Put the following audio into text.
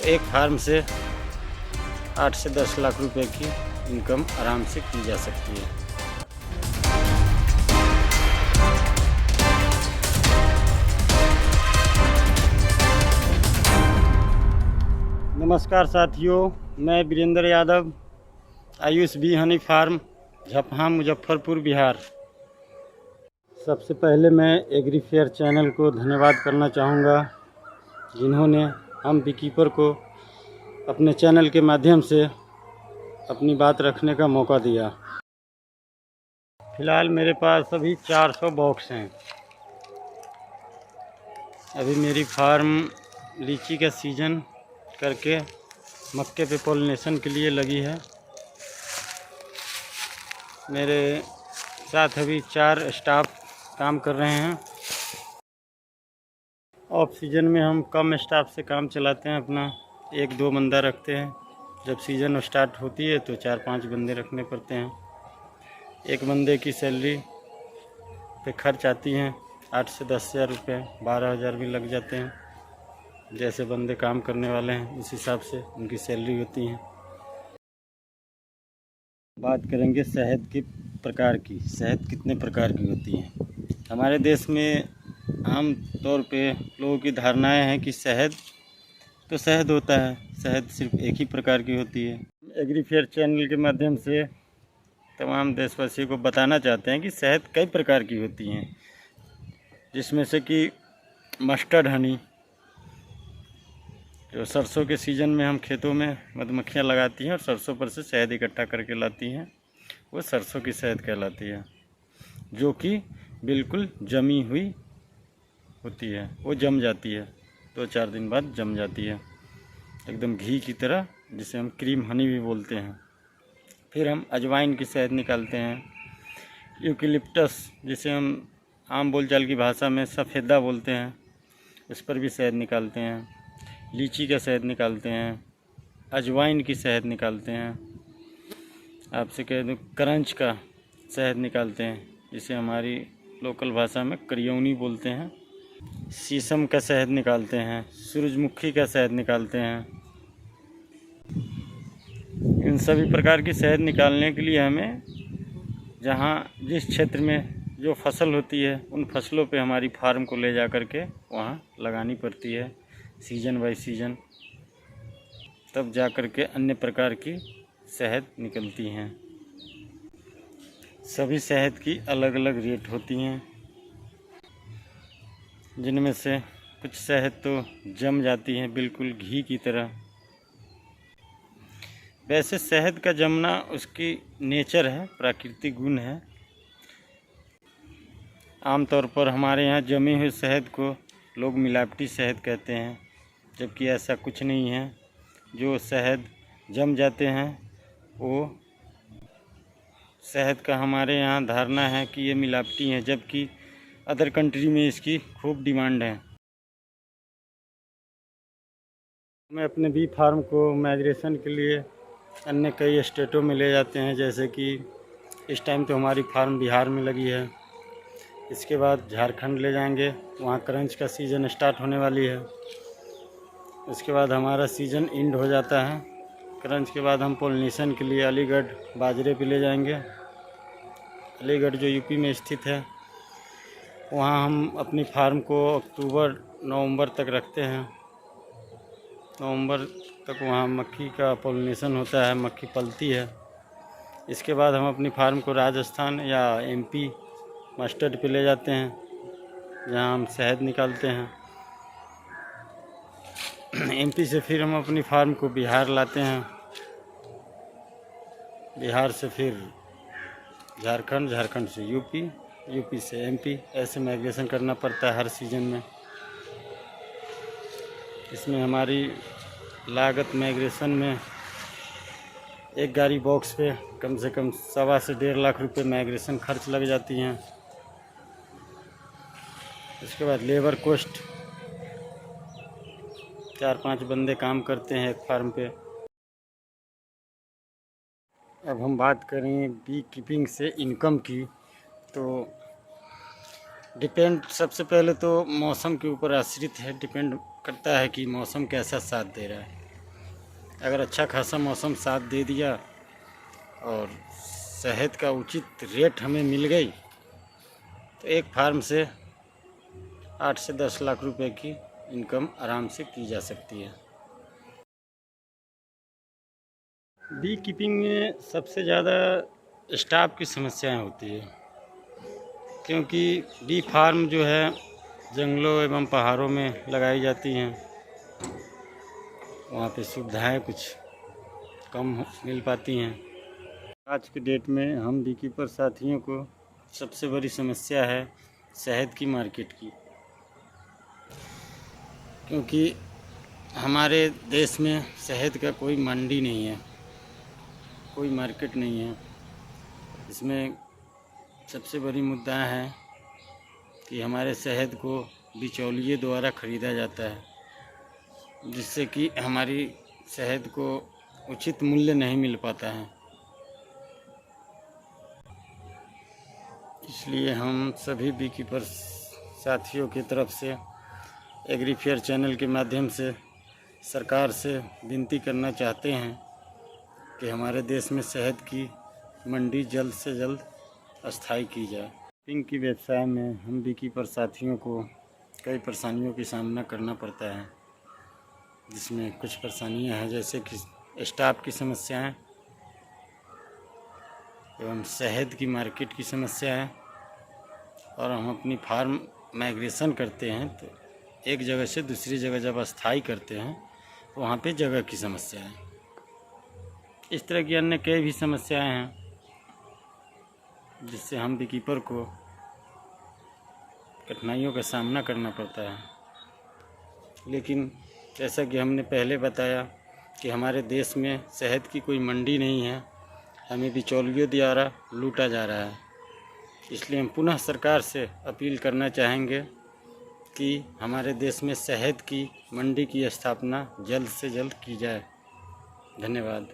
एक फार्म से 8 से 10 लाख रुपए की इनकम आराम से की जा सकती है। नमस्कार साथियों, मैं Virendra Yadav, Ayush bee honey farm, Jhapaha, Muzaffarpur, Bihar. सबसे पहले मैं एग्रीफेयर चैनल को धन्यवाद करना चाहूँगा, जिन्होंने हम बीकीपर को अपने चैनल के माध्यम से अपनी बात रखने का मौका दिया। फ़िलहाल मेरे पास अभी 400 बॉक्स हैं। अभी मेरी फार्म लीची का सीज़न करके मक्के पे पॉलिनेशन के लिए लगी है। मेरे साथ अभी 4 स्टाफ काम कर रहे हैं। ऑफ सीज़न में हम कम स्टाफ से काम चलाते हैं, अपना 1-2 बंदा रखते हैं। जब सीज़न स्टार्ट होती है तो 4-5 बंदे रखने पड़ते हैं। एक बंदे की सैलरी पे खर्च आती हैं 8 से 10 हज़ार रुपये, 12 हज़ार भी लग जाते हैं। जैसे बंदे काम करने वाले हैं उस हिसाब से उनकी सैलरी होती है। बात करेंगे शहद के प्रकार की। शहद कितने प्रकार की होती हैं? हमारे देश में आम तौर पे लोगों की धारणाएं हैं कि शहद तो शहद होता है, शहद सिर्फ एक ही प्रकार की होती है। एग्रीफेयर चैनल के माध्यम से तमाम देशवासियों को बताना चाहते हैं कि शहद कई प्रकार की होती हैं, जिसमें से कि मस्टर्ड हनी, जो सरसों के सीज़न में हम खेतों में मधुमक्खियाँ लगाती हैं और सरसों पर से शहद इकट्ठा करके लाती हैं, वो सरसों की शहद कहलाती है, जो कि बिल्कुल जमी हुई होती है। वो जम जाती है, 2-4 दिन बाद जम जाती है, एकदम घी की तरह, जिसे हम क्रीम हनी भी बोलते हैं। फिर हम अजवाइन की शहद निकालते हैं। यूकेलिप्टस, जिसे हम आम बोलचाल की भाषा में सफ़ेदा बोलते हैं, उस पर भी शहद निकालते हैं। लीची का शहद निकालते हैं, अजवाइन की शहद निकालते हैं। आपसे कह दूँ, करंच का शहद निकालते हैं, जिसे हमारी लोकल भाषा में करियौनी बोलते हैं। शीशम का शहद निकालते हैं, सूरजमुखी का शहद निकालते हैं। इन सभी प्रकार की शहद निकालने के लिए हमें जहाँ जिस क्षेत्र में जो फसल होती है, उन फसलों पे हमारी फार्म को ले जा कर के वहाँ लगानी पड़ती है, सीजन बाय सीजन, तब जा कर के अन्य प्रकार की शहद निकलती हैं। सभी शहद की अलग अलग रेट होती हैं, जिनमें से कुछ शहद तो जम जाती हैं बिल्कुल घी की तरह। वैसे शहद का जमना उसकी नेचर है, प्राकृतिक गुण है। आमतौर पर हमारे यहाँ जमी हुई शहद को लोग मिलावटी शहद कहते हैं, जबकि ऐसा कुछ नहीं है। जो शहद जम जाते हैं वो शहद का हमारे यहाँ धारणा है कि ये मिलावटी है, जबकि अदर कंट्री में इसकी खूब डिमांड है। मैं अपने बी फार्म को माइग्रेशन के लिए अन्य कई स्टेटों में ले जाते हैं, जैसे कि इस टाइम तो हमारी फार्म बिहार में लगी है। इसके बाद झारखंड ले जाएंगे, वहाँ करंच का सीज़न स्टार्ट होने वाली है। उसके बाद हमारा सीज़न एंड हो जाता है। करंच के बाद हम पॉलिनेशन के लिए अलीगढ़ बाजरे पे ले जाएंगे। अलीगढ़ जो यूपी में स्थित है, वहाँ हम अपनी फार्म को अक्टूबर-नवंबर तक रखते हैं। नवंबर तक वहाँ मक्खी का पॉलिनेशन होता है, मक्खी पलती है। इसके बाद हम अपनी फार्म को राजस्थान या एमपी मस्टर्ड पे ले जाते हैं, जहाँ हम शहद निकालते हैं। एमपी से फिर हम अपनी फार्म को बिहार लाते हैं, बिहार से फिर झारखंड, झारखंड से यूपी, यूपी से एमपी, ऐसे माइग्रेशन करना पड़ता है हर सीज़न में। इसमें हमारी लागत माइग्रेशन में एक गाड़ी बॉक्स पे कम से कम 1.25 से 1.5 लाख रुपए माइग्रेशन खर्च लग जाती हैं। इसके बाद लेबर कॉस्ट, 4-5 बंदे काम करते हैं एक फार्म पे। अब हम बात करें बी कीपिंग से इनकम की, तो डिपेंड, सबसे पहले तो मौसम के ऊपर आश्रित है, डिपेंड करता है कि मौसम कैसा साथ दे रहा है। अगर अच्छा खासा मौसम साथ दे दिया और शहद का उचित रेट हमें मिल गई तो एक फार्म से 8 से 10 लाख रुपए की इनकम आराम से की जा सकती है। बी कीपिंग में सबसे ज़्यादा स्टाफ की समस्याएं होती है, क्योंकि बी फार्म जो है जंगलों एवं पहाड़ों में लगाई जाती हैं। वहाँ पे सुविधाएं कुछ कम मिल पाती हैं। आज के डेट में हम बी कीपर साथियों को सबसे बड़ी समस्या है शहद की मार्केट की, क्योंकि हमारे देश में शहद का कोई मंडी नहीं है, कोई मार्केट नहीं है। इसमें सबसे बड़ी मुद्दा है कि हमारे शहद को बिचौलिए द्वारा ख़रीदा जाता है, जिससे कि हमारी शहद को उचित मूल्य नहीं मिल पाता है। इसलिए हम सभी बी कीपर साथियों की तरफ से एग्रीफेयर चैनल के माध्यम से सरकार से विनती करना चाहते हैं कि हमारे देश में शहद की मंडी जल्द से जल्द अस्थायी की जाए। कीपिंग की व्यवसाय में हम बी कीपर साथियों को कई परेशानियों की सामना करना पड़ता है, जिसमें कुछ परेशानियां हैं जैसे कि स्टाफ की समस्याएं एवं शहद की मार्केट की समस्या है। और हम अपनी फार्म माइग्रेशन करते हैं तो एक जगह से दूसरी जगह जब अस्थायी करते हैं तो वहाँ पे जगह की समस्या है। इस तरह की अन्य कई भी समस्याएं हैं जिससे हम बी कीपर को कठिनाइयों का सामना करना पड़ता है। लेकिन जैसा कि हमने पहले बताया कि हमारे देश में शहद की कोई मंडी नहीं है, हमें बिचौलियों द्वारा लूटा जा रहा है। इसलिए हम पुनः सरकार से अपील करना चाहेंगे कि हमारे देश में शहद की मंडी की स्थापना जल्द से जल्द की जाए। धन्यवाद।